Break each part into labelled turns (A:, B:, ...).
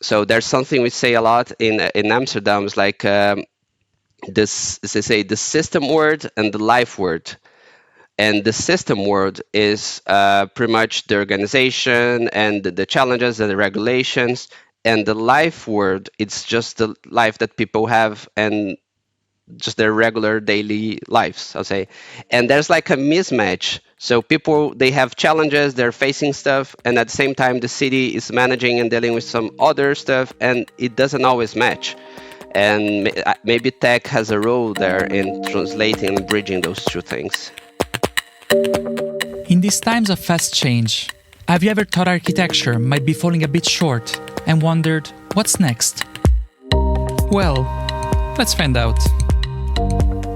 A: So there's something we say a lot in Amsterdam, is like this, as they say, the system word and the life word. And the system word is pretty much the organization and the challenges and the regulations. And the life word, it's just the life that people have and just their regular daily lives, I'll say. And there's like a mismatch. So people, they have challenges, they're facing stuff, and at the same time, the city is managing and dealing with some other stuff, and it doesn't always match. And maybe tech has a role there in translating and bridging those two things.
B: In these times of fast change, have you ever thought architecture might be falling a bit short and wondered, what's next? Well, let's find out.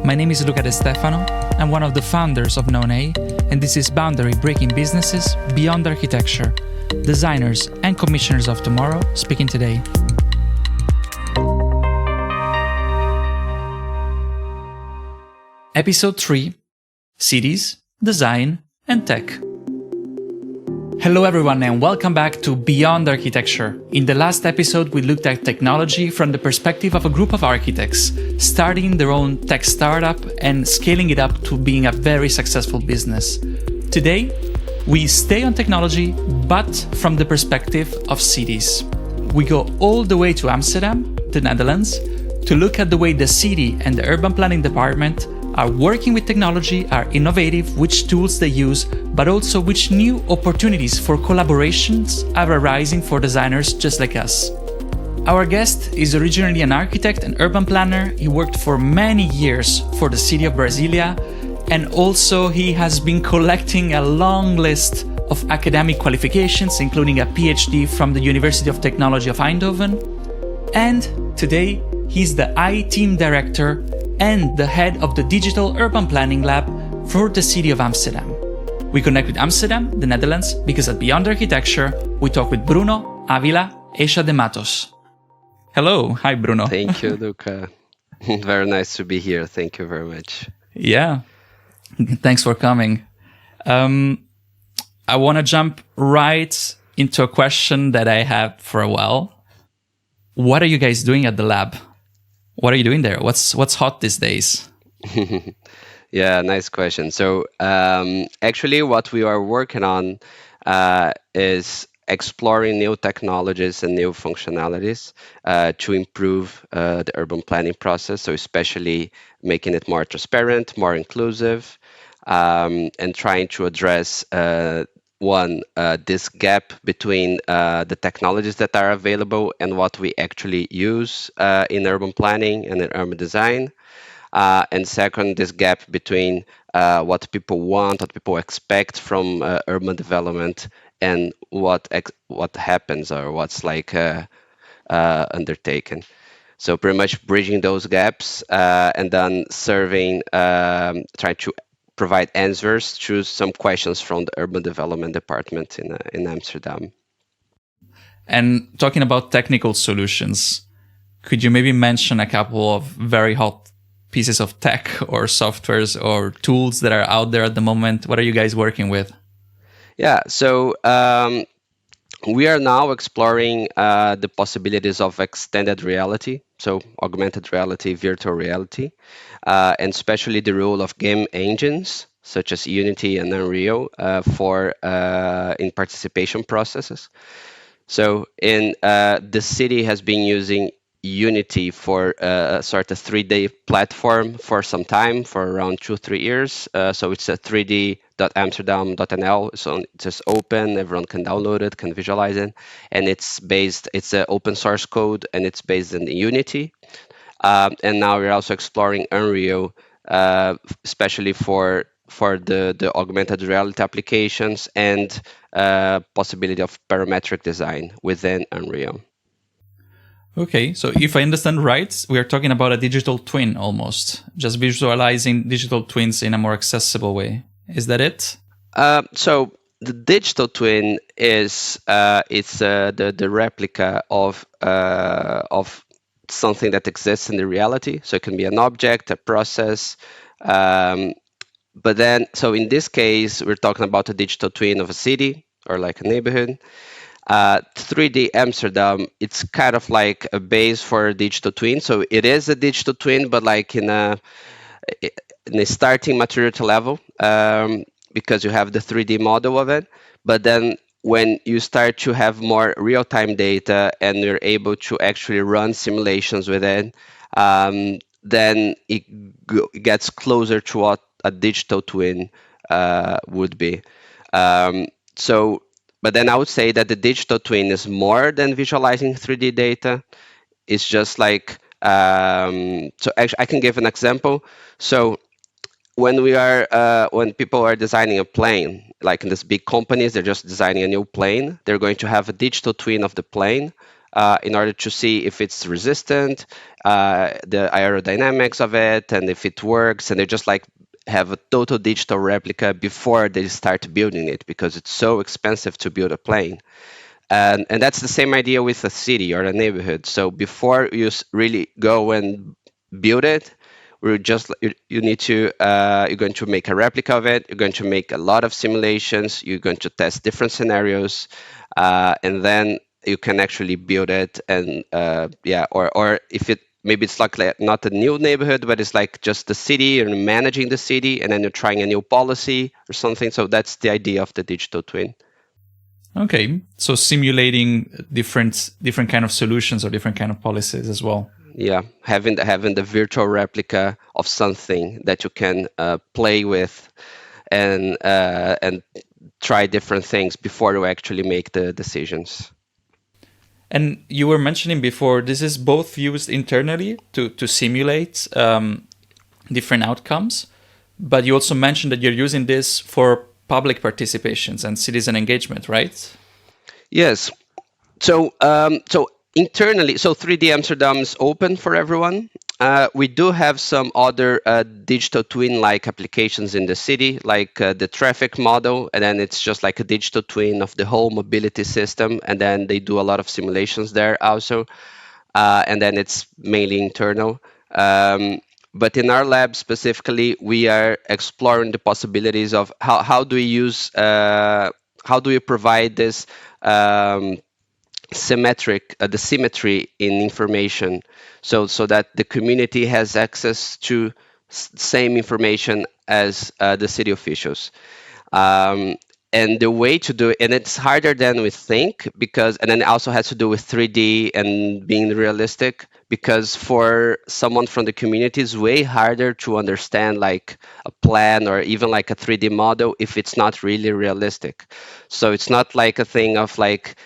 B: My name is Luca De Stefano. I'm one of the founders of Known-A, and this is Boundary Breaking Businesses Beyond Architecture, designers and commissioners of tomorrow speaking today. Episode 3: Cities, Design, and Tech. Hello everyone and welcome back to Beyond Architecture. In the last episode we looked at technology from the perspective of a group of architects, starting their own tech startup and scaling it up to being a very successful business. Today, we stay on technology, but from the perspective of cities. We go all the way to Amsterdam, the Netherlands, to look at the way the city and the urban planning department are working with technology, are innovative, which tools they use, but also which new opportunities for collaborations are arising for designers just like us. Our guest is originally an architect and urban planner. He worked for many years for the City of Brasilia, and also he has been collecting a long list of academic qualifications, including a PhD from the University of Technology of Eindhoven. And today, he's the I-Team Director and the head of the Digital Urban Planning Lab for the City of Amsterdam. We connect with Amsterdam, the Netherlands, because at Beyond Architecture, we talk with Bruno Ávila, Esha de Matos. Hello. Hi, Bruno.
A: Thank you, Luca. Very nice to be here. Thank you very much.
B: Yeah. Thanks for coming. I want to jump right into a question that I have for a while. What are you guys doing at the lab? What are you doing there? What's hot these days?
A: Yeah, nice question. So actually what we are working on is exploring new technologies and new functionalities to improve the urban planning process. So especially making it more transparent, more inclusive, and trying to address this gap between the technologies that are available and what we actually use in urban planning and in urban design. And second, this gap between what people want, what people expect from urban development, and what happens or what's like undertaken. So pretty much bridging those gaps and then serving, trying to provide answers to some questions from the urban development department in Amsterdam.
B: And talking about technical solutions, could you maybe mention a couple of very hot pieces of tech or softwares or tools that are out there at the moment? What are you guys working with?
A: Yeah, so we are now exploring the possibilities of extended reality, so augmented reality, virtual reality, and especially the role of game engines such as Unity and Unreal for in participation processes. So the city has been using Unity for a sort of 3D platform for some time, for around 2-3 years. So it's a 3d.amsterdam.nl. So it's just open, everyone can download it, can visualize it. And it's an open source code, and it's based in Unity. And now we're also exploring Unreal, especially for the augmented reality applications and possibility of parametric design within Unreal.
B: Okay, so if I understand right, we are talking about a digital twin almost, just visualizing digital twins in a more accessible way. Is that it?
A: So the digital twin is the replica of something that exists in the reality. So it can be an object, a process. But then, so in this case, we're talking about a digital twin of a city or like a neighborhood. 3D Amsterdam, it's kind of like a base for a digital twin. So it is a digital twin, but like in a starting maturity level, because you have the 3D model of it. But then when you start to have more real-time data and you're able to actually run simulations with it, then it gets closer to what a digital twin would be. Um, so, but then I would say that the digital twin is more than visualizing 3D data. It's just like, so actually I can give an example. So when people are designing a plane, like in these big companies, they're just designing a new plane. They're going to have a digital twin of the plane in order to see if it's resistant, the aerodynamics of it, and if it works. And they just like have a total digital replica before they start building it because it's so expensive to build a plane. And that's the same idea with a city or a neighborhood. So before you really go and build it, we're just you need to you're going to make a replica of it. You're going to make a lot of simulations. You're going to test different scenarios, and then you can actually build it. And yeah, or if it maybe it's like not a new neighborhood, but it's like just the city and managing the city, and then you're trying a new policy or something. So that's the idea of the digital twin.
B: Okay, so simulating different kind of solutions or different kind of policies as well.
A: Yeah, having the virtual replica of something that you can play with and try different things before you actually make the decisions.
B: And you were mentioning before, this is both used internally to simulate different outcomes, but you also mentioned that you're using this for public participations and citizen engagement, right?
A: Yes. So internally, so 3D Amsterdam is open for everyone. We do have some other digital twin-like applications in the city, like the traffic model, and then it's just like a digital twin of the whole mobility system, and then they do a lot of simulations there also, and then it's mainly internal. But in our lab specifically, we are exploring the possibilities of how do we use how do we provide this the symmetry in information, so that the community has access to same information as the city officials. um, and the way to do it, and it's harder than we think, because and then it also has to do with 3D and being realistic, because for someone from the community it's way harder to understand like a plan or even like a 3D model if it's not really realistic. So it's not like a thing of like,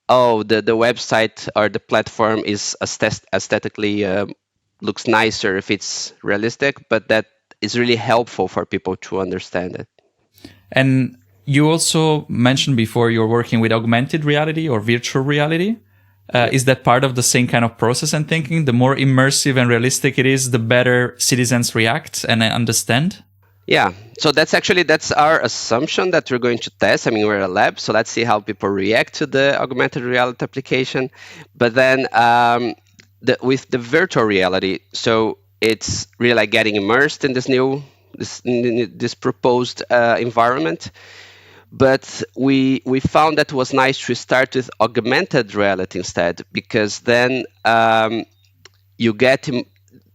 A: oh, the website or the platform is aesthetically looks nicer if it's realistic, but that is really helpful for people to understand it.
B: And you also mentioned before you're working with augmented reality or virtual reality. Is that part of the same kind of process and thinking? The more immersive and realistic it is, the better citizens react and understand?
A: Yeah, so that's our assumption that we're going to test. I mean, we're a lab, so let's see how people react to the augmented reality application. But then with the virtual reality, so it's really like getting immersed in this proposed environment. But we found that it was nice to start with augmented reality instead, because then you get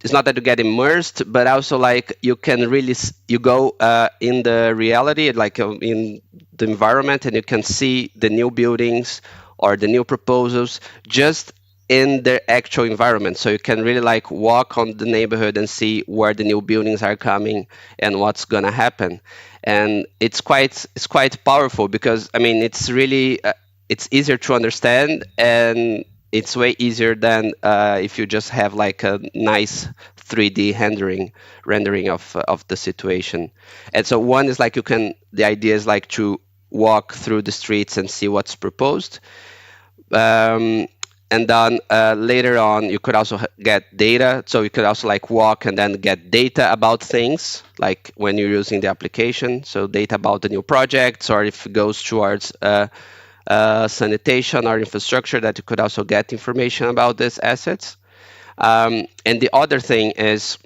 A: it's not that you get immersed, but also like you can really you go in the reality, like in the environment, and you can see the new buildings or the new proposals just in the actual environment. So you can really like walk on the neighborhood and see where the new buildings are coming and what's gonna happen. And it's quite powerful, because I mean it's really it's easier to understand, and it's way easier than if you just have like a nice 3D rendering of the situation. And so one is like the idea is like to walk through the streets and see what's proposed. And then later on, you could also get data. So you could also like walk and then get data about things, like when you're using the application. So data about the new projects, or if it goes towards sanitation or infrastructure, that you could also get information about these assets. And the other thing is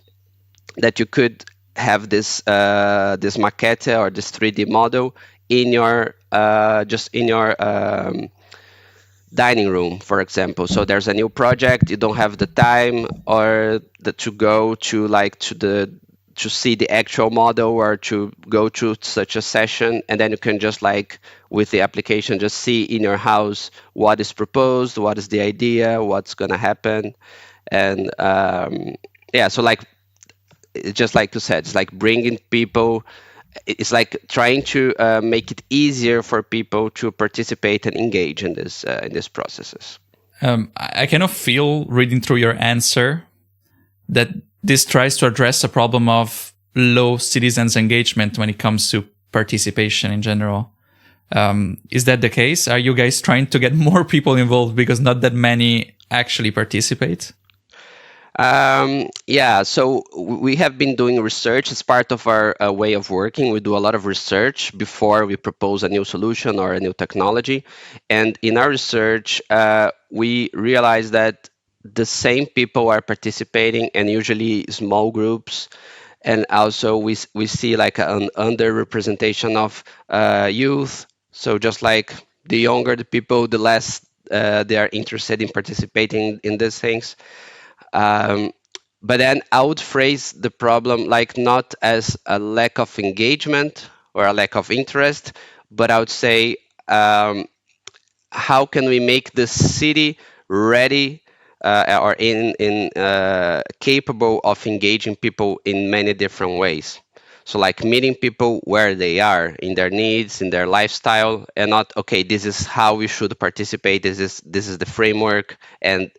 A: that you could have this maquette or this 3D model in your just in your dining room, for example. So there's a new project, you don't have the time to go to like to see the actual model or to go to such a session, and then you can just like with the application just see in your house what is proposed, what is the idea, what's gonna happen, and yeah. So like just like you said, it's like bringing people, it's like trying to make it easier for people to participate and engage in these processes.
B: I kind of feel, reading through your answer, that this tries to address a problem of low citizens' engagement when it comes to participation in general. Is that the case? Are you guys trying to get more people involved because not that many actually participate?
A: Yeah, so we have been doing research as part of our way of working. We do a lot of research before we propose a new solution or a new technology. And in our research, we realize that the same people are participating, and usually small groups. And also we see like an underrepresentation of youth. So just like the younger the people, the less they are interested in participating in these things. Um, but then I would phrase the problem like not as a lack of engagement or a lack of interest, but I would say, how can we make the city ready or in capable of engaging people in many different ways? So like meeting people where they are in their needs, in their lifestyle, and not okay. This is how we should participate. This is the framework, and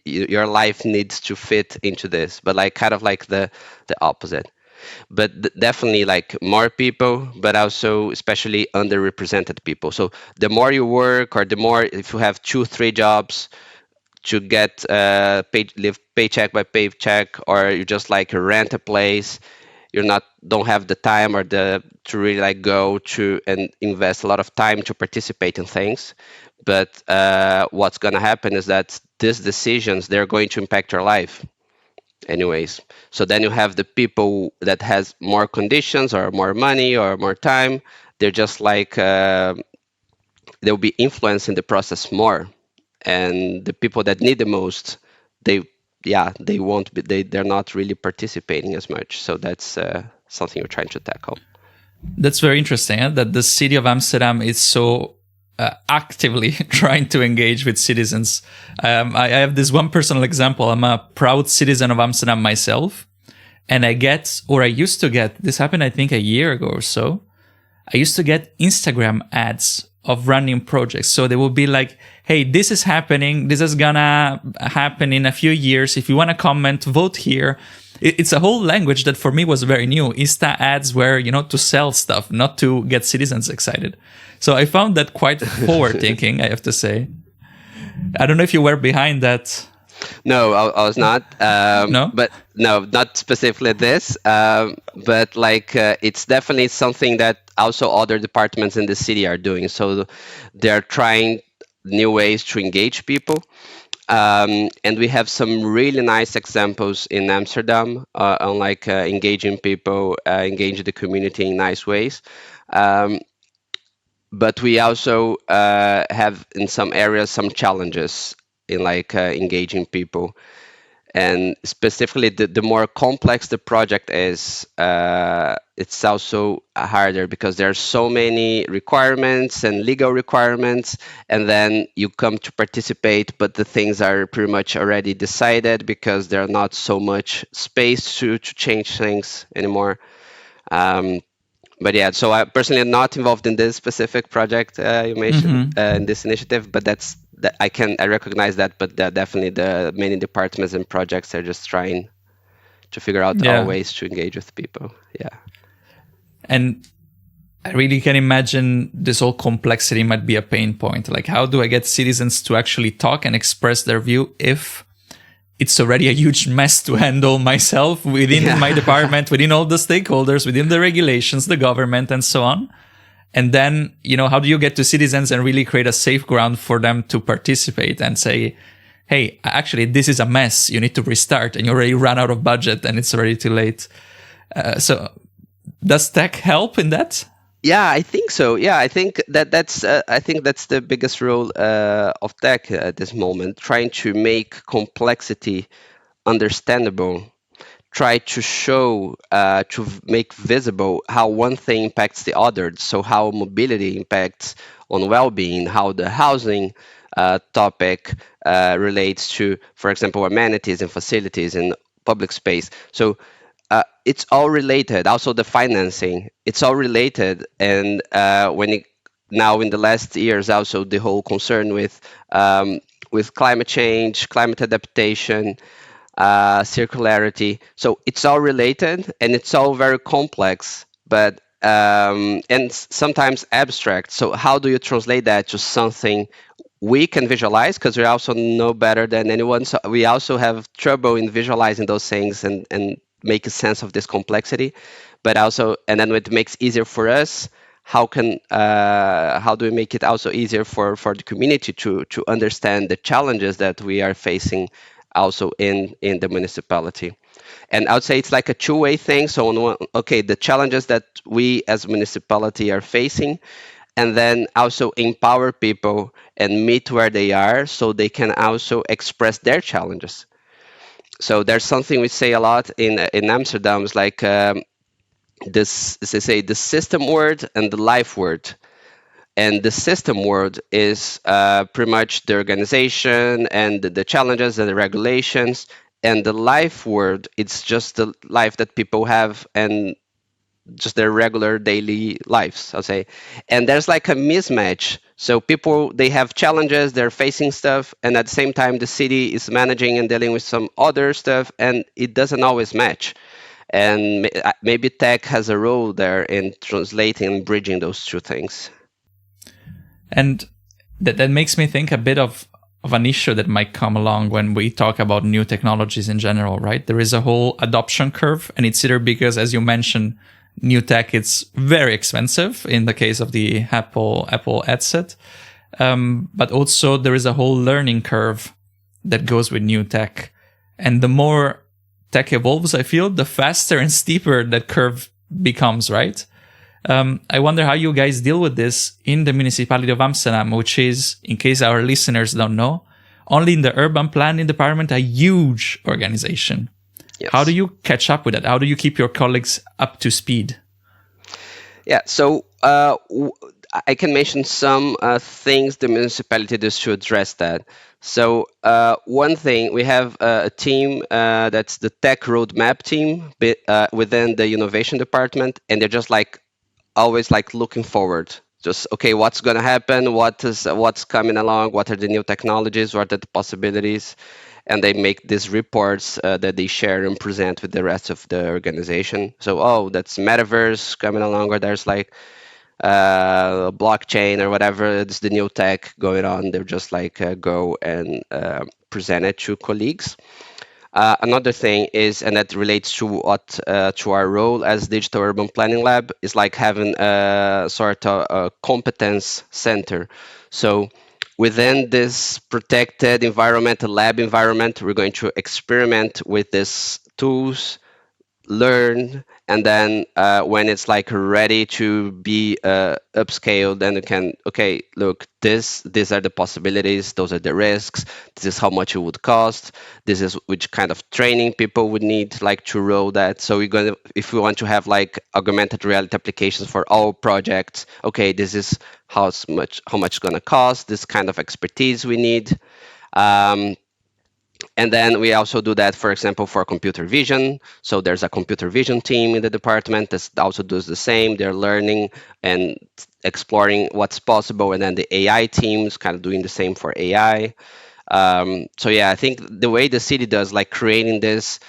A: your life needs to fit into this. But like kind of like the opposite. But definitely like more people, but also especially underrepresented people. So the more you work, or the more if you have 2 3 jobs to get live paycheck by paycheck, or you just like rent a place, you're not don't have the time or the to really like go to and invest a lot of time to participate in things. But what's going to happen is that these decisions, they're going to impact your life anyways. So then you have the people that has more conditions or more money or more time. They're just like they'll be influencing the process more, and the people that need the most, they yeah, they won't be, they're not really participating as much. So that's something we're trying to tackle.
B: That's very interesting, that the city of Amsterdam is so actively trying to engage with citizens. I have this one personal example. I'm a proud citizen of Amsterdam myself. And I get, or I used to get, this happened I think a year ago or so, I used to get Instagram ads of running projects. So they will be like, hey, this is happening. This is gonna happen in a few years. If you want to comment, vote here. It's a whole language that for me was very new. Insta ads were, to sell stuff, not to get citizens excited. So I found that quite forward thinking, I have to say. I don't know if you were behind that.
A: No, I was not.
B: No?
A: But no, not specifically this. But like it's definitely something that also other departments in the city are doing. So they're trying new ways to engage people. And we have some really nice examples in Amsterdam on like engaging people, engaging the community in nice ways. But we also have in some areas some challenges in like engaging people. And specifically, the more complex the project is, it's also harder because there are so many requirements and legal requirements, and then you come to participate, but the things are pretty much already decided because there's not so much space to change things anymore. But yeah, so I personally am not involved in this specific project you mentioned in this initiative, but I recognize that, but definitely the many departments and projects are just trying to figure out all ways to engage with people. Yeah.
B: And I really can imagine this whole complexity might be a pain point. Like, how do I get citizens to actually talk and express their view if it's already a huge mess to handle myself within my department, within all the stakeholders, within the regulations, the government, and so on. And then, how do you get to citizens and really create a safe ground for them to participate and say, hey, actually, this is a mess. You need to restart, and you already ran out of budget and it's already too late. So does tech help in that?
A: Yeah, I think so. Yeah, I think that's the biggest role of tech at this moment, trying to make complexity understandable, try to show, make visible how one thing impacts the other. So how mobility impacts on well-being, how the housing topic relates to, for example, amenities and facilities in public space. So it's all related. Also, the financing, it's all related. And now in the last years, also the whole concern with climate change, climate adaptation, circularity. So it's all related and it's all very complex, but and sometimes abstract. So how do you translate that to something we can visualize? Because we also know better than anyone. So we also have trouble in visualizing those things and make a sense of this complexity. But also, and then it makes easier for us. How do we make it also easier for the community to understand the challenges that we are facing also in the municipality? And I would say it's like a two-way thing. So on one, okay, the challenges that we as municipality are facing, and then also empower people and meet where they are so they can also express their challenges. So there's something we say a lot in Amsterdam, is like this, as they say, the system word and the life word. And the system world is pretty much the organization and the challenges and the regulations. And the life world, it's just the life that people have and just their regular daily lives, I'll say. And there's like a mismatch. So people, they have challenges, they're facing stuff, and at the same time, the city is managing and dealing with some other stuff, and it doesn't always match. And maybe tech has a role there in translating and bridging those two things.
B: And that makes me think a bit of an issue that might come along when we talk about new technologies in general, right? There is a whole adoption curve, and it's either because, as you mentioned, new tech, it's very expensive in the case of the Apple headset. But also there is a whole learning curve that goes with new tech. And the more tech evolves, I feel, the faster and steeper that curve becomes, right? I wonder how you guys deal with this in the municipality of Amsterdam, which is, in case our listeners don't know, only in the urban planning department, a huge organization.
A: Yes.
B: How do you catch up with that? How do you keep your colleagues up to speed?
A: Yeah, so I can mention some things the municipality does to address that. So one thing, we have a team that's the tech roadmap team within the innovation department, and they're just like always like looking forward. Just okay, what's going to happen? What's coming along? What are the new technologies? What are the possibilities? And they make these reports that they share and present with the rest of the organization. So, oh, that's metaverse coming along, or there's like blockchain or whatever. It's the new tech going on. They're just like go and present it to colleagues. Another thing is, and that relates to what to our role as Digital Urban Planning Lab, is like having a sort of a competence center. So within this protected environment, lab environment, we're going to experiment with these tools, learn, and then when it's like ready to be upscaled, then you can, okay, look, these are the possibilities, those are the risks, this is how much it would cost, this is which kind of training people would need like to roll that. So we're going to, if we want to have like augmented reality applications for all projects, okay, this is how much it's going to cost, this kind of expertise we need. And then we also do that, for example, for computer vision. So there's a computer vision team in the department that also does the same. They're learning and exploring what's possible. And then the AI teams kind of doing the same for AI. So yeah, I think the way the city does, like creating this,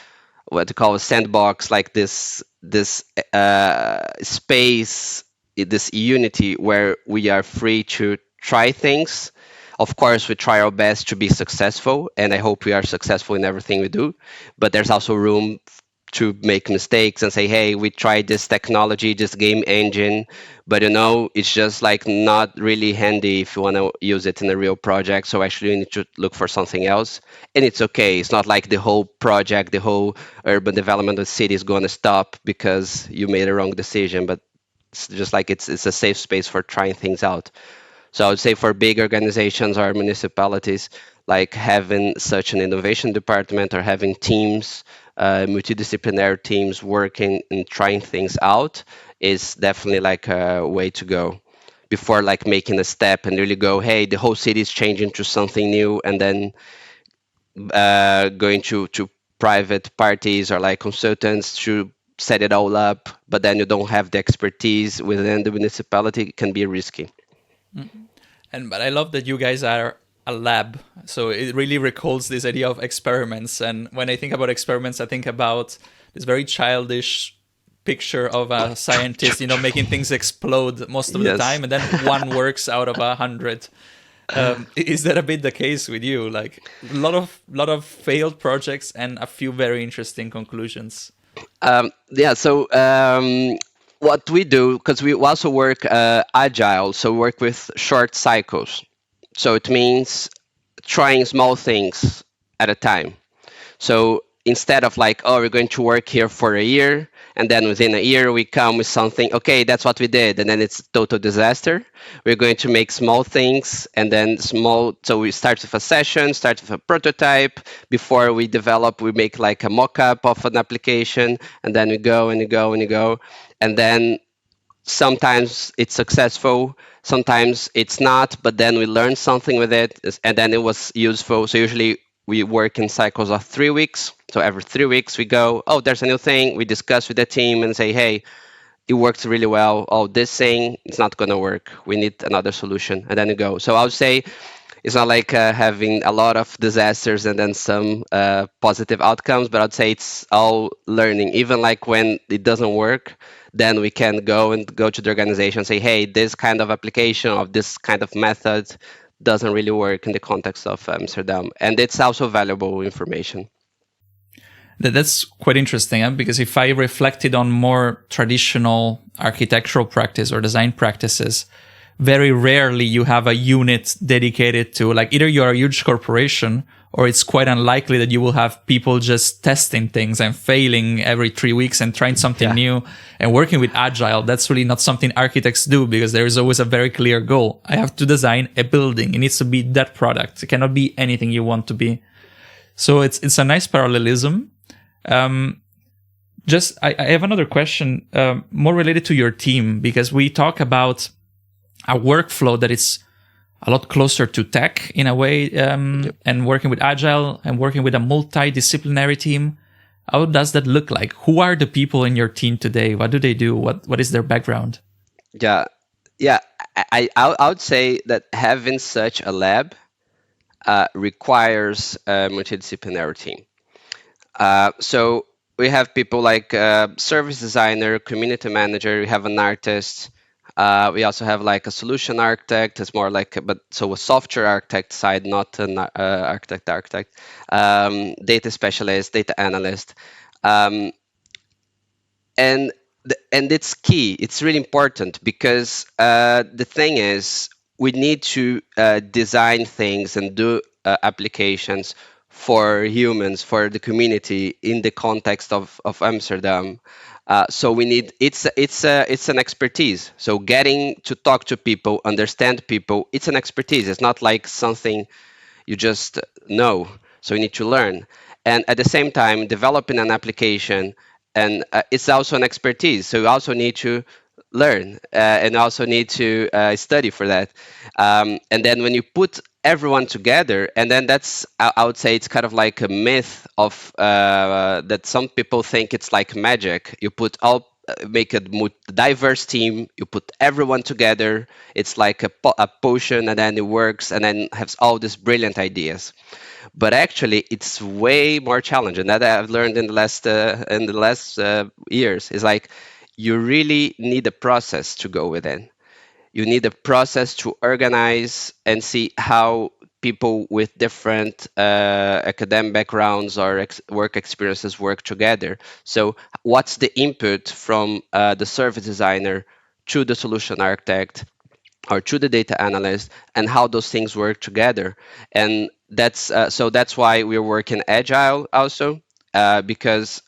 A: what to call a sandbox, like this space, this unity where we are free to try things. Of course, we try our best to be successful, and I hope we are successful in everything we do. But there's also room to make mistakes and say, hey, we tried this technology, this game engine, but it's just like not really handy if you want to use it in a real project. So actually, you need to look for something else. And it's okay. It's not like the whole project, the whole urban development of the city is going to stop because you made a wrong decision. But It's just like it's a safe space for trying things out. So I would say for big organizations or municipalities, like having such an innovation department or having teams, multidisciplinary teams working and trying things out is definitely like a way to go before like making a step and really go, hey, the whole city is changing to something new, and then going to private parties or like consultants to set it all up, but then you don't have the expertise within the municipality, it can be risky.
B: And but I love that you guys are a lab. So it really recalls this idea of experiments. And when I think about experiments, I think about this very childish picture of a scientist, making things explode most of the
A: Yes.
B: time, and then one works out of 100. Is that a bit the case with you? Like a lot of failed projects and a few very interesting conclusions.
A: Yeah, so what we do, because we also work agile, so we work with short cycles. So it means trying small things at a time. So instead of like, oh, we're going to work here for a year, and then within a year we come with something, okay, that's what we did, and then it's a total disaster. We're going to make small things, and then small. So we start with a session, start with a prototype. Before we develop, we make like a mock-up of an application, and then we go and you go and you go, and then sometimes it's successful, sometimes it's not, but then we learn something with it, and then it was useful. So usually we work in cycles of 3 weeks. So every 3 weeks we go, oh, there's a new thing, we discuss with the team and say, hey, it works really well. Oh, this thing it's not going to work, we need another solution, and then you go. So I would say it's not like having a lot of disasters and then some positive outcomes, but I'd say it's all learning. Even like when it doesn't work, then we can go to the organization and say, hey, this kind of application of this kind of method doesn't really work in the context of Amsterdam. And it's also valuable information.
B: That's quite interesting, because if I reflected on more traditional architectural practice or design practices, very rarely you have a unit dedicated to, like, either you're a huge corporation or it's quite unlikely that you will have people just testing things and failing every 3 weeks and trying something
A: Yeah.
B: new and working with agile. That's really not something architects do, because there is always a very clear goal. I have to design a building. It needs to be that product. It cannot be anything you want to be. So it's a nice parallelism. I have another question, more related to your team, because we talk about a workflow that is a lot closer to tech in a way, and working with agile and working with a multidisciplinary team. How does that look like? Who are the people in your team today? What do they do? What is their background?
A: Yeah, yeah. I would say that having such a lab requires a multidisciplinary team. So we have people like service designer, community manager. We have an artist. We also have like a solution architect. It's more like, but so a software architect side, not an architect. Data specialist, data analyst, um, and and it's key. It's really important because the thing is, we need to design things and do applications for humans, for the community in the context of Amsterdam. So we need it's an expertise. So getting to talk to people, understand people, it's an expertise. It's not like something you just know. So you need to learn, and at the same time developing an application, and it's also an expertise. So you also need to learn and also need to study for that. And then when you put everyone together, and then that's I would say it's kind of like a myth of that some people think it's like magic. You put all make a diverse team, you put everyone together, it's like a potion, and then it works, and then has all these brilliant ideas. But actually it's way more challenging that I've learned in the last years. Is like you really need a process to go within. You need a process to organize and see how people with different academic backgrounds or work experiences work together. So what's the input from the service designer to the solution architect or to the data analyst, and how those things work together. And that's why we're working agile also, because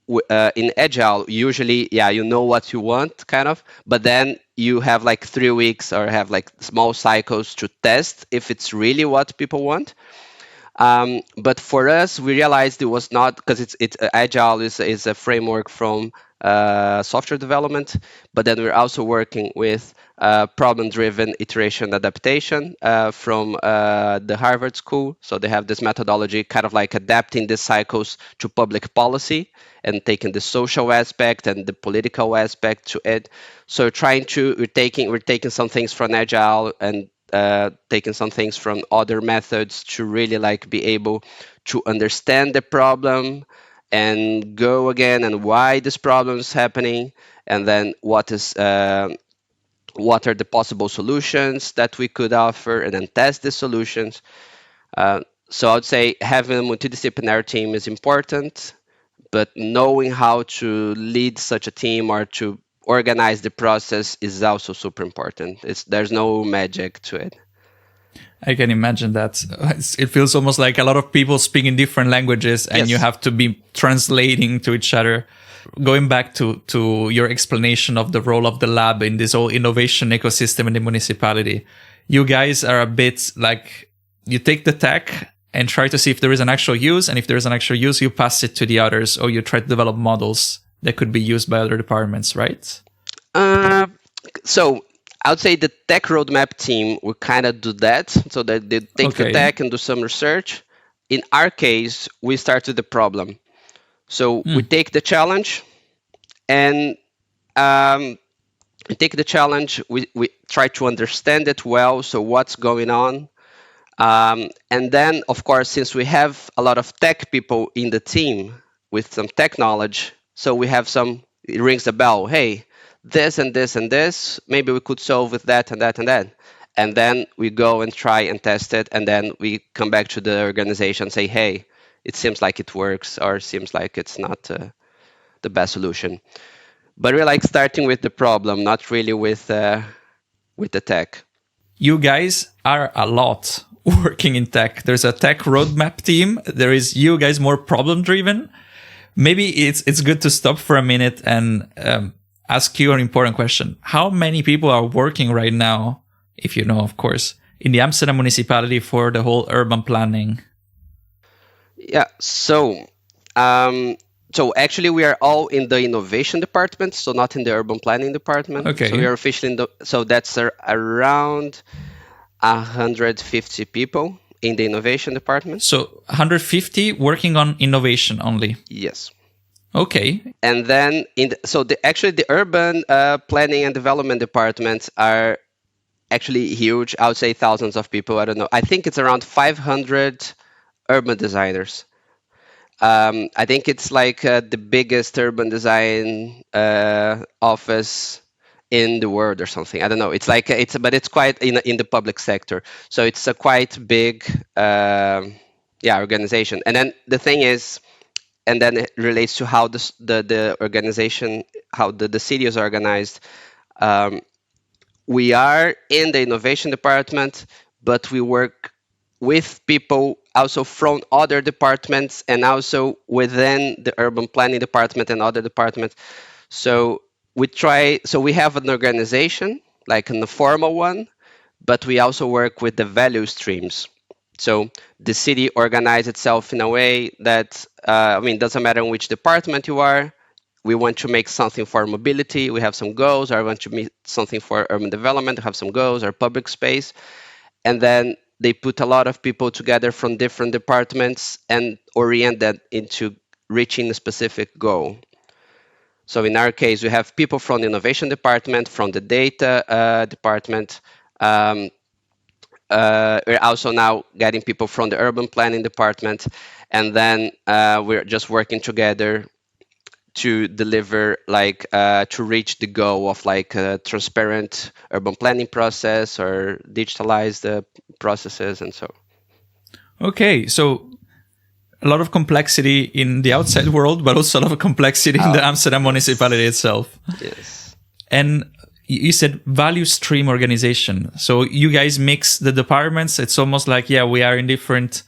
A: in agile, usually, yeah, you know what you want, kind of, but then you have like 3 weeks or have like small cycles to test if it's really what people want. But for us, we realized it was not, because it's agile is a framework from software development, but then we're also working with problem-driven iteration adaptation from the Harvard School. So they have this methodology, kind of like adapting the cycles to public policy and taking the social aspect and the political aspect to it. So we're taking some things from agile and taking some things from other methods to really like be able to understand the problem and go again and why this problem is happening, and then what are the possible solutions that we could offer, and then test the solutions. So I would say having a multidisciplinary team is important, but knowing how to lead such a team or to organize the process is also super important. There's no magic to it.
B: I can imagine that. It feels almost like a lot of people speak in different languages and you
A: Yes.
B: have to be translating to each other. Going back to your explanation of the role of the lab in this whole innovation ecosystem in the municipality, you guys are a bit like you take the tech and try to see if there is an actual use. And if there is an actual use, you pass it to the others, or you try to develop models that could be used by other departments, right?
A: Uh, so I would say the tech roadmap team will kind of do that. So that they take the
B: Okay.
A: tech and do some research. In our case, we start with the problem. So we take the challenge and we take the challenge. We try to understand it well. So what's going on? And then, of course, since we have a lot of tech people in the team with some tech knowledge, so we have it rings a bell. Hey, this and this and this, maybe we could solve with that and that and that. And then we go and try and test it. And then we come back to the organization and say, hey, it seems like it works, or seems like it's not the best solution. But we're like starting with the problem, not really with the tech.
B: You guys are a lot working in tech. There's a tech roadmap team. There is you guys more problem driven. Maybe it's good to stop for a minute and ask you an important question. How many people are working right now, if you know, of course, in the Amsterdam municipality for the whole urban planning?
A: Yeah. So actually, we are all in the innovation department, so not in the urban planning department.
B: Okay.
A: So we are officially so that's around 150 people in the innovation department.
B: So 150 working on innovation only.
A: Yes.
B: Okay.
A: And then actually the urban planning and development departments are actually huge. I would say thousands of people. I don't know. I think it's around 500 urban designers. I think it's like the biggest urban design office in the world or something. I don't know. It's like but it's quite in the public sector, so it's a quite big organization. And then the thing is, and then it relates to how the organization, how the city is organized. We are in the innovation department, but we work with people also from other departments and also within the urban planning department and other departments. So we have an organization, like an informal one, but we also work with the value streams. So the city organizes itself in a way that, doesn't matter in which department you are. We want to make something for mobility, we have some goals, or I want to make something for urban development, have some goals, or public space. And then they put a lot of people together from different departments and orient that into reaching a specific goal. So in our case, we have people from the innovation department, from the data department. We're also now getting people from the urban planning department. And then we're just working together to deliver, to reach the goal of a transparent urban planning process or digitalize the processes and so.
B: Okay, so a lot of complexity in the outside world, but also a lot of complexity in the Amsterdam municipality itself.
A: Yes.
B: And you said value stream organization. So you guys mix the departments. It's almost like, we are in different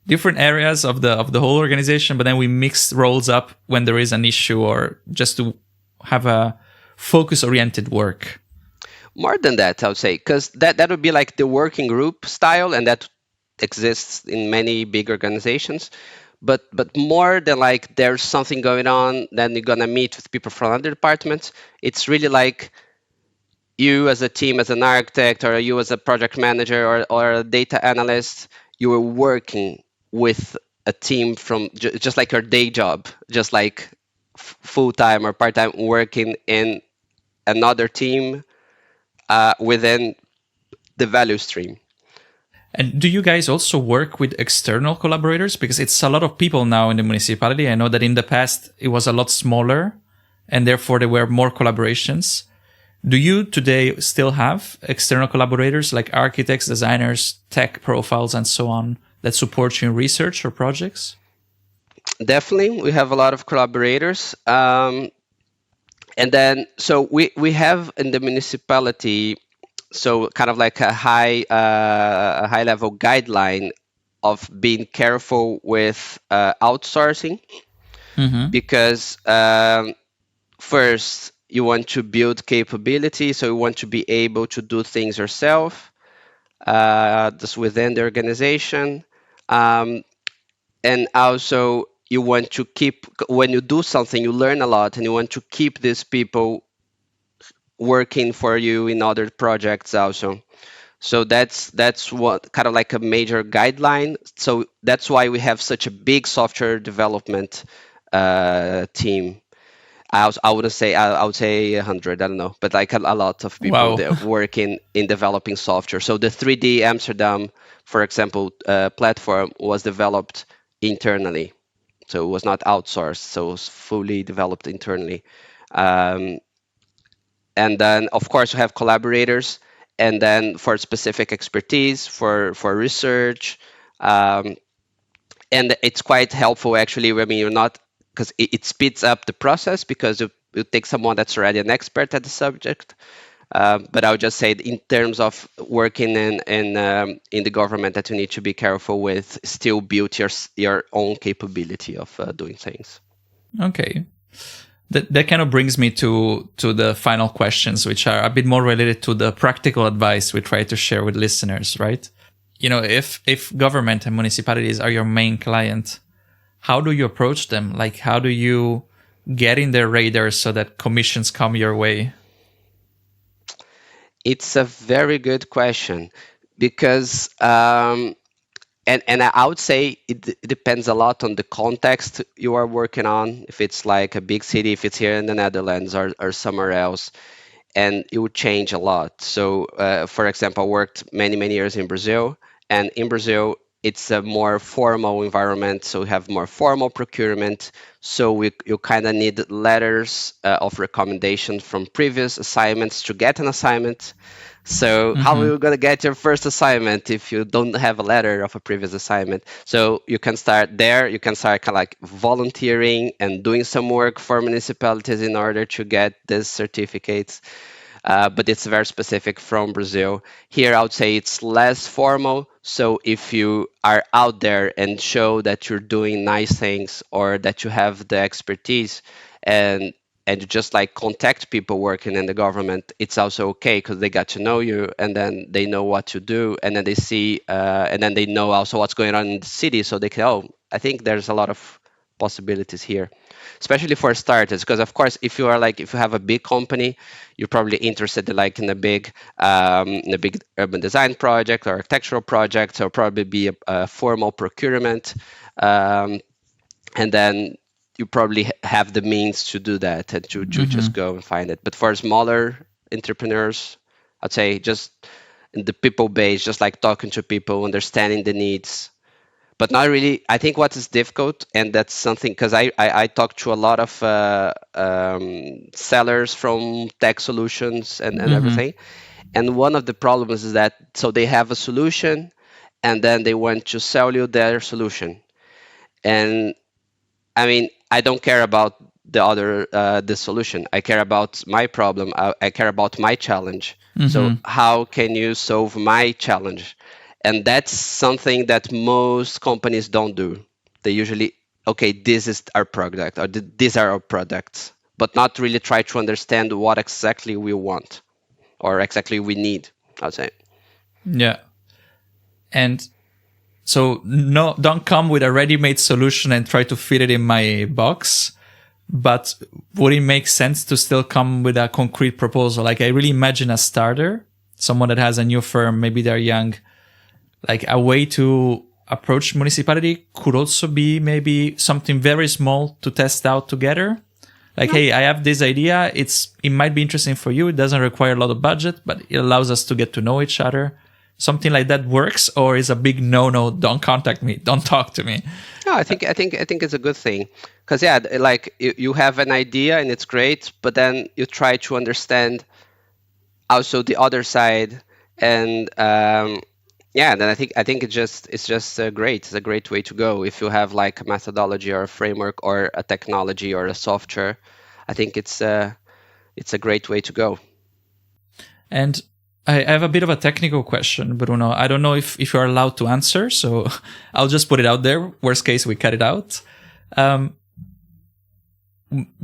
B: different areas of the whole organization, but then we mix roles up when there is an issue or just to have a focus-oriented work.
A: More than that, I would say, because that would be like the working group style, and that exists in many big organizations. But more than like there's something going on, then you're gonna meet with people from other departments. It's really like you as a team, as an architect, or you as a project manager or a data analyst, you are working with a team from just like your day job, just like full time or part time working in another team within the value stream.
B: And do you guys also work with external collaborators? Because it's a lot of people now in the municipality. I know that in the past it was a lot smaller and therefore there were more collaborations. Do you today still have external collaborators like architects, designers, tech profiles, and so on that support you in research or projects?
A: Definitely, we have a lot of collaborators. And then, so we have in the municipality, so kind of like a high level guideline of being careful with outsourcing, because first you want to build capability, so you want to be able to do things yourself, just within the organization. And also you want to keep, when you do something, you learn a lot, and you want to keep these people working for you in other projects also. So that's what kind of like a major guideline. So that's why we have such a big software development team. I wouldn't say, I would say 100, I don't know, but like a lot of people
B: Wow.
A: that work in developing software. So the 3D Amsterdam, for example, platform was developed internally. So it was not outsourced, so it was fully developed internally. Um, and then of course we have collaborators, and then for specific expertise, for research, um, and it's quite helpful actually. I mean, you're not, because it speeds up the process, because you take someone that's already an expert at the subject. But I would just say in terms of working in the government, that you need to be careful with, still build your own capability of doing things.
B: Okay. That kind of brings me to the final questions, which are a bit more related to the practical advice we try to share with listeners, right? You know, if government and municipalities are your main client, how do you approach them? Like, how do you get in their radar so that commissions come your way?
A: It's a very good question, because and I would say it depends a lot on the context you are working on. If it's like a big city, if it's here in the Netherlands or somewhere else, and it would change a lot. So, for example, I worked many years in Brazil, and in Brazil, it's a more formal environment, so we have more formal procurement. So you kind of need letters of recommendation from previous assignments to get an assignment. So how are you going to get your first assignment if you don't have a letter of a previous assignment? So you can start there. You can start kind of like volunteering and doing some work for municipalities in order to get these certificates. But it's very specific from Brazil. Here, I would say it's less formal. So if you are out there and show that you're doing nice things, or that you have the expertise, and you just like contact people working in the government, it's also okay, because they got to know you, and then they know what to do, and then they see, and then they know also what's going on in the city, so they can, oh, I think there's a lot of possibilities here, especially for starters. Because of course, if you are like, if you have a big company, you're probably interested like in a big urban design project or architectural project, or probably be a formal procurement, and then you probably have the means to do that, and to just go and find it. But for smaller entrepreneurs, I'd say just in the people base, just like talking to people, understanding the needs, but not really. I think what is difficult, and that's something, because I talk to a lot of sellers from tech solutions and everything. And one of the problems is that, so they have a solution, and then they want to sell you their solution. And I mean, I don't care about the solution. I care about my problem. I care about my challenge. So how can you solve my challenge? And that's something that most companies don't do. They usually, okay, this is our product, or these are our products, but not really try to understand what exactly we want or exactly we need, I'll say.
B: Yeah. And so no, don't come with a ready-made solution and try to fit it in my box. But would it make sense to still come with a concrete proposal? Like I really imagine a starter, someone that has a new firm, maybe they're young, like a way to approach municipality could also be maybe something very small to test out together. Like, hey, I have this idea. It might be interesting for you. It doesn't require a lot of budget, but it allows us to get to know each other. Something like that works, or is a big no. Don't contact me. Don't talk to me.
A: No, I think it's a good thing, because yeah, like you have an idea and it's great, but then you try to understand also the other side, and yeah, then I think it's just great. It's a great way to go if you have like a methodology or a framework or a technology or a software. I think it's a great way to go.
B: And I have a bit of a technical question, Bruno. I don't know if you're allowed to answer, so I'll just put it out there. Worst case, we cut it out.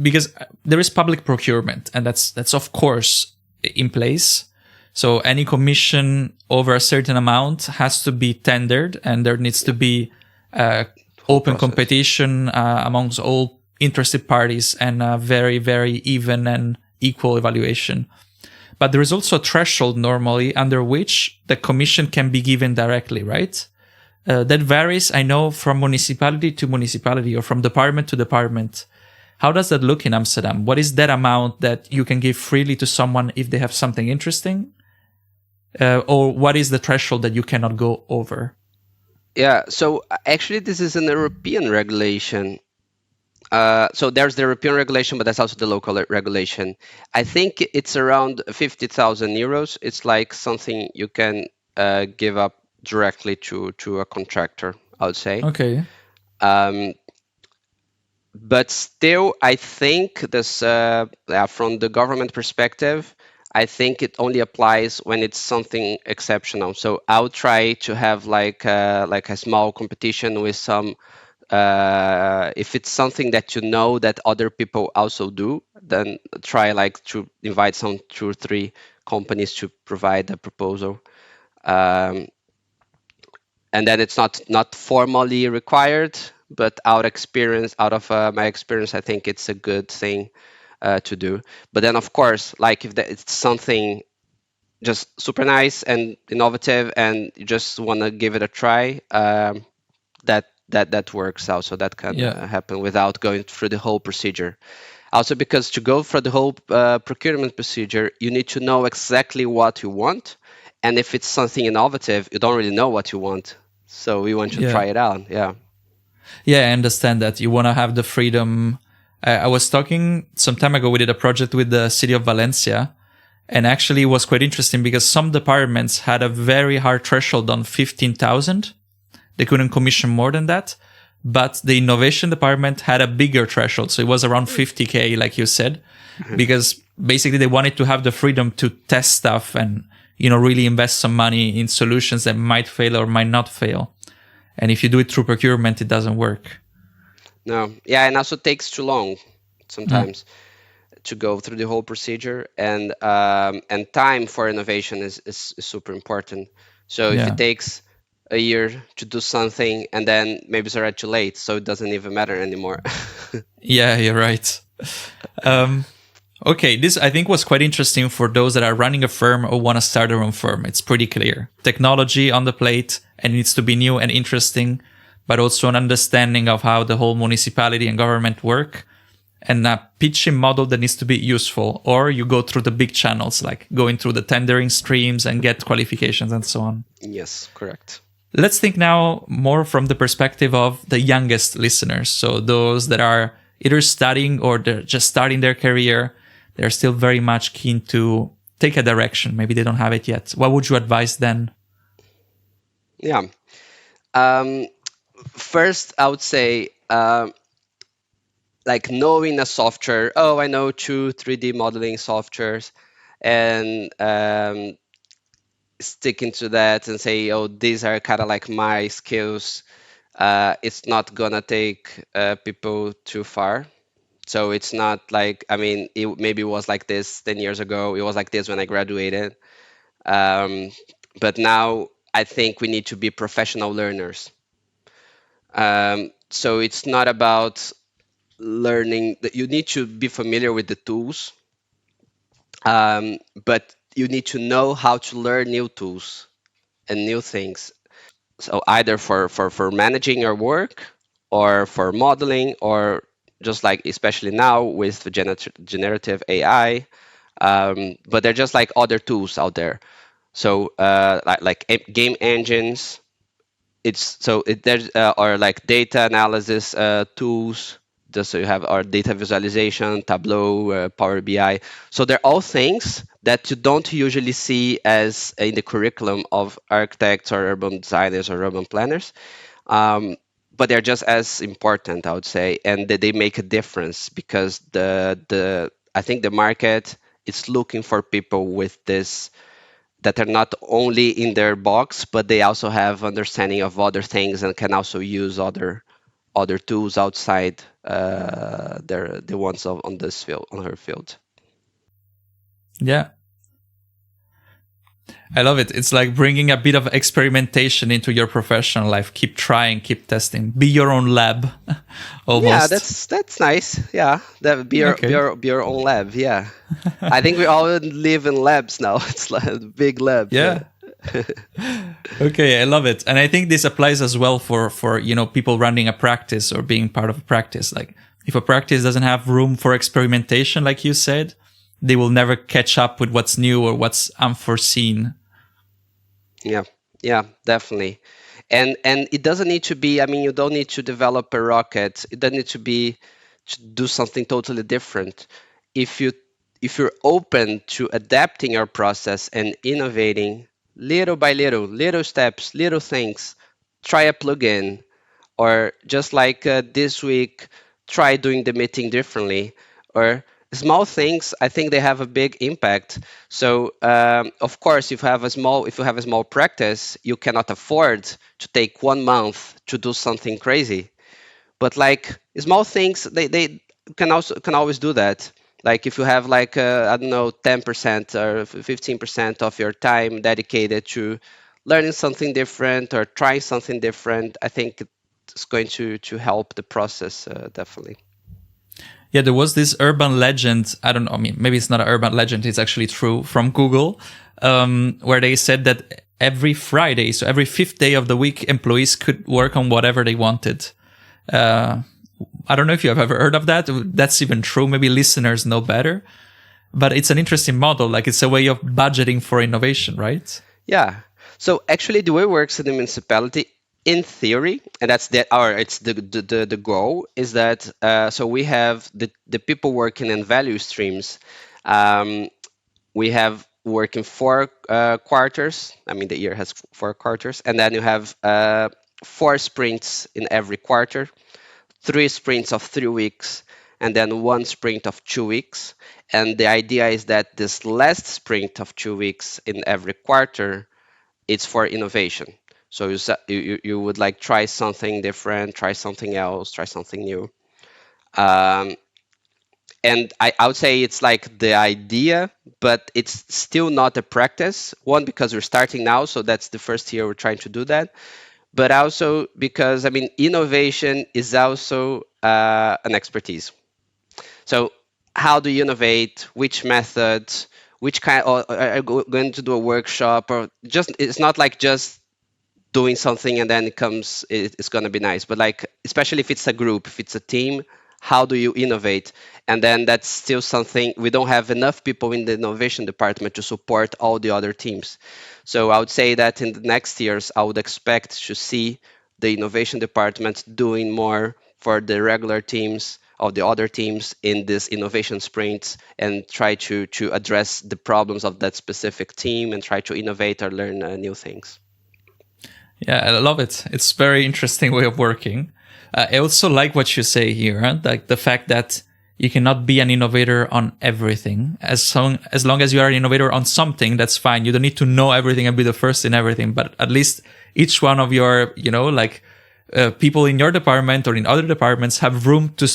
B: Because there is public procurement, and that's of course in place. So any commission over a certain amount has to be tendered, and there needs to be open
A: process.
B: competition amongst all interested parties, and a very, very even and equal evaluation. But there is also a threshold normally under which the commission can be given directly, right? That varies, I know, from municipality to municipality or from department to department. How does that look in Amsterdam? What is that amount that you can give freely to someone if they have something interesting? Or what is the threshold that you cannot go over?
A: Yeah, so actually this is an European regulation. So there's the European regulation, but there's also the local regulation. I think it's around 50,000 euros. It's like something you can give up directly to a contractor, I would say.
B: Okay.
A: But still, I think this, from the government perspective, I think it only applies when it's something exceptional. So I'll try to have like a small competition with some. If it's something that you know that other people also do, then try like to invite some 2 or 3 companies to provide a proposal. Um, and then it's not formally required, but out of my experience, I think it's a good thing to do. But then of course, like if it's something just super nice and innovative and you just want to give it a try, that works also. That can
B: Yeah.
A: happen without going through the whole procedure. Also, because to go for the whole procurement procedure, you need to know exactly what you want. And if it's something innovative, you don't really know what you want. So we want to
B: Yeah.
A: try it out. Yeah.
B: Yeah, I understand that. You want to have the freedom. I was talking some time ago, we did a project with the City of Valencia. And actually, it was quite interesting because some departments had a very hard threshold on 15,000. They couldn't commission more than that. But the innovation department had a bigger threshold. So it was around 50K, like you said, because basically they wanted to have the freedom to test stuff and, really invest some money in solutions that might fail or might not fail. And if you do it through procurement, it doesn't work.
A: No. Yeah, and also takes too long sometimes to go through the whole procedure, and time for innovation is super important. So if
B: Yeah.
A: it takes a year to do something and then maybe it's already too late, so it doesn't even matter anymore.
B: Yeah, you're right. Okay, this I think was quite interesting for those that are running a firm or want to start their own firm. It's pretty clear. Technology on the plate, and it needs to be new and interesting, but also an understanding of how the whole municipality and government work, and a pitching model that needs to be useful. Or you go through the big channels, like going through the tendering streams and get qualifications and so on.
A: Yes, correct.
B: Let's think now more from the perspective of the youngest listeners. So those that are either studying or they're just starting their career, they're still very much keen to take a direction. Maybe they don't have it yet. What would you advise then?
A: Yeah. First, I would say, like knowing a software. Oh, I know 3D modeling softwares, and sticking to that and say, oh, these are kind of like my skills, it's not gonna take people too far. So it's not like, I mean, it maybe was like this 10 years ago. It was like this when I graduated. Um, but now I think we need to be professional learners. So it's not about learning that you need to be familiar with the tools, but you need to know how to learn new tools and new things. So either for managing your work or for modeling or just like especially now with the generative AI, but they're just like other tools out there. So game engines, there's or like data analysis tools. Just so you have our data visualization, Tableau, Power BI. So they're all things that you don't usually see as in the curriculum of architects or urban designers or urban planners. Um, but they're just as important, I would say, and they make a difference because the I think the market is looking for people with this that are not only in their box, but they also have understanding of other things and can also use other tools outside the ones on this field on her field.
B: Yeah, I love it. It's like bringing a bit of experimentation into your professional life. Keep trying, keep testing. Be your own lab,
A: Yeah,
B: almost.
A: that's nice. Yeah, that
B: Okay.
A: be your own lab. Yeah, I think we all live in labs now. It's like a big lab. Yeah.
B: Yeah. Okay, I love it. And I think this applies as well for people running a practice or being part of a practice. Like if a practice doesn't have room for experimentation, like you said, they will never catch up with what's new or what's unforeseen.
A: Yeah, yeah, definitely. And it doesn't need to be, I mean, you don't need to develop a rocket. It doesn't need to be to do something totally different. If you if you're open to adapting your process and innovating little by little, little steps, little things, try a plugin, or just like this week, try doing the meeting differently, or small things. I think they have a big impact. So of course, if you have a small practice, you cannot afford to take 1 month to do something crazy. But like small things, they can always do that. Like if you have like I don't know 10% or 15% of your time dedicated to learning something different or trying something different, I think it's going to help the process definitely.
B: Yeah, there was this urban legend. I don't know. I mean, maybe it's not an urban legend. It's actually true from Google, where they said that every Friday, so every fifth day of the week, employees could work on whatever they wanted. Uh, I don't know if you have ever heard of that. That's even true. Maybe listeners know better, but it's an interesting model. Like it's a way of budgeting for innovation, right?
A: Yeah. So actually, the way it works in the municipality, in theory, and that's it's the goal is that so we have the people working in value streams. Um, we have working 4 quarters. I mean, the year has 4 quarters, and then you have 4 sprints in every quarter, 3 sprints of 3 weeks, and then 1 sprint of 2 weeks. And the idea is that this last sprint of 2 weeks in every quarter, it's for innovation. So you would like try something different, try something else, try something new. Um, and I would say it's like the idea, but it's still not a practice. One, because we're starting now, so that's the first year we're trying to do that. But also because, I mean, innovation is also an expertise. So how do you innovate? Which methods? Which kind? Or are you going to do a workshop? Or just it's not like just doing something and then it's going to be nice, but like especially if it's a group, if it's a team, how do you innovate? And then that's still something we don't have enough people in the innovation department to support all the other teams. So I would say that in the next years I would expect to see the innovation department doing more for the regular teams of the other teams in this innovation sprints and try to address the problems of that specific team and try to innovate or learn new things.
B: Yeah, I love it. It's very interesting way of working. I also like what you say here, huh? Like the fact that you cannot be an innovator on everything. As long as you are an innovator on something, that's fine. You don't need to know everything and be the first in everything, but at least each one of your, people in your department or in other departments have room to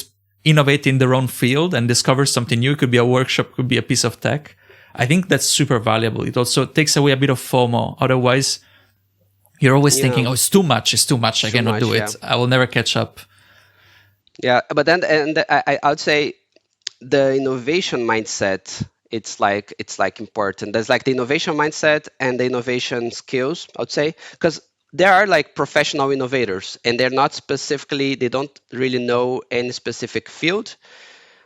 B: innovate in their own field and discover something new. It could be a workshop, could be a piece of tech. I think that's super valuable. It also takes away a bit of FOMO. Otherwise, you're always thinking, it's too much. I cannot do it. I will never catch up.
A: Yeah, but then I would say the innovation mindset, it's like important. There's like the innovation mindset and the innovation skills, I would say, because there are like professional innovators and they don't really know any specific field,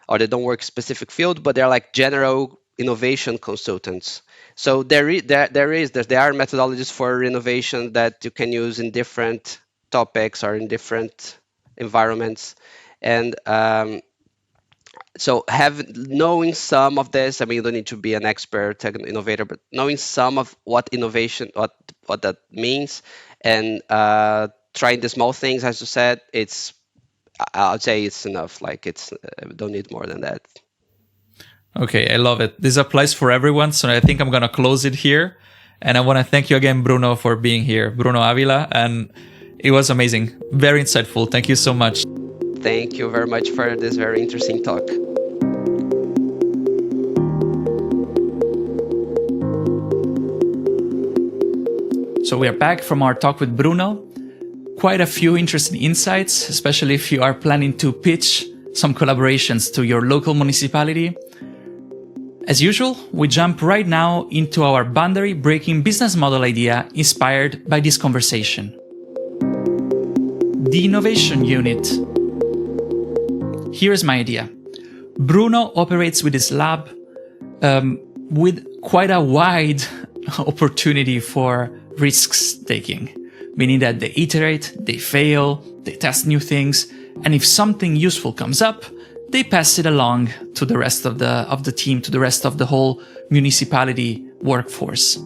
A: or they don't work specific field, but they're like general innovation consultants. So there are methodologies for innovation that you can use in different topics or in different environments. And so knowing some of this, I mean, you don't need to be an expert innovator, but knowing some of what innovation, what that means, and trying the small things, as you said, I would say it's enough. Like don't need more than that.
B: Okay, I love it. This applies for everyone, so I think I'm going to close it here. And I want to thank you again, Bruno, for being here. Bruno Ávila, and it was amazing. Very insightful. Thank you so much.
A: Thank you very much for this very interesting talk.
B: So we are back from our talk with Bruno. Quite a few interesting insights, especially if you are planning to pitch some collaborations to your local municipality. As usual, we jump right now into our boundary-breaking business model idea inspired by this conversation. The innovation unit. Here's my idea. Bruno operates with his lab with quite a wide opportunity for risks taking, meaning that they iterate, they fail, they test new things, and if something useful comes up, they pass it along to the rest of the team, to the rest of the whole municipality workforce.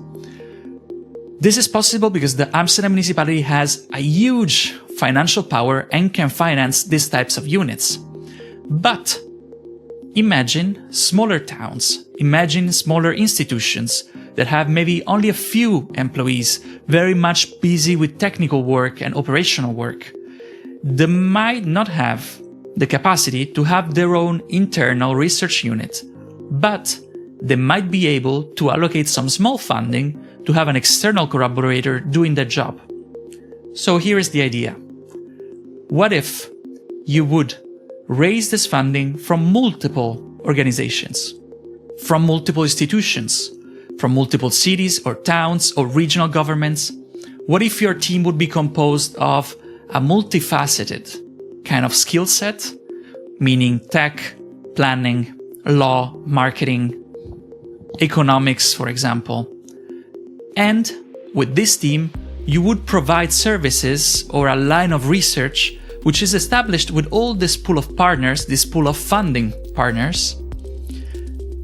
B: This is possible because the Amsterdam municipality has a huge financial power and can finance these types of units. But imagine smaller towns, imagine smaller institutions that have maybe only a few employees, very much busy with technical work and operational work. They might not have the capacity to have their own internal research unit, but they might be able to allocate some small funding to have an external collaborator doing that job. So here is the idea. What if you would raise this funding from multiple organizations, from multiple institutions, from multiple cities or towns or regional governments? What if your team would be composed of a multifaceted kind of skill set, meaning tech, planning, law, marketing, economics, for example. And with this team, you would provide services or a line of research which is established with all this pool of partners, this pool of funding partners.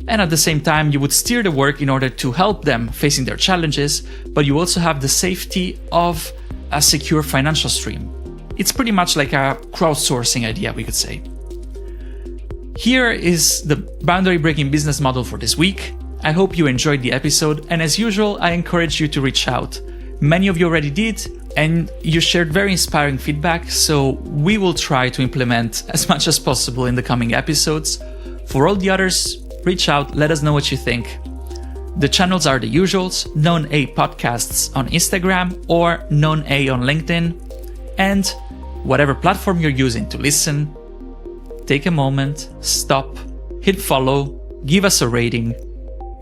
B: And at the same time, you would steer the work in order to help them facing their challenges, but you also have the safety of a secure financial stream. It's pretty much like a crowdsourcing idea, we could say. Here is the boundary-breaking business model for this week. I hope you enjoyed the episode, and as usual, I encourage you to reach out. Many of you already did, and you shared very inspiring feedback, so we will try to implement as much as possible in the coming episodes. For all the others, reach out, let us know what you think. The channels are the usuals: Known A Podcasts on Instagram or Known A on LinkedIn. And whatever platform you're using to listen, take a moment, stop, hit follow, give us a rating.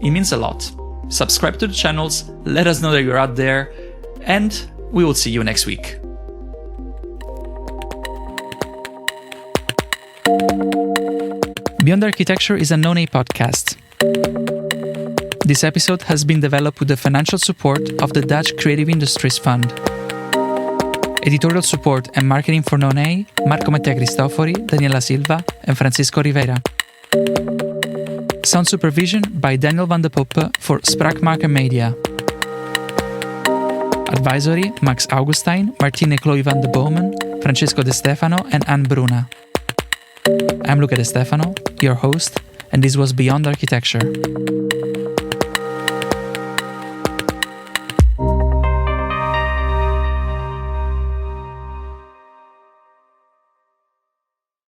B: It means a lot. Subscribe to the channels, let us know that you're out there, and we will see you next week. Beyond Architecture is a Known A podcast. This episode has been developed with the financial support of the Dutch Creative Industries Fund. Editorial support and marketing for Known A, Marco Mattia Cristofori, Daniela Silva, and Francisco Rivera. Sound supervision by Daniel van de Poppe for Spraakmaker Media. Advisory: Max Augustijn, Martine Chloe van de Bomen, Francesco De Stefano, and Anne Bruna. I'm Luca De Stefano. your host, and this was Beyond Architecture.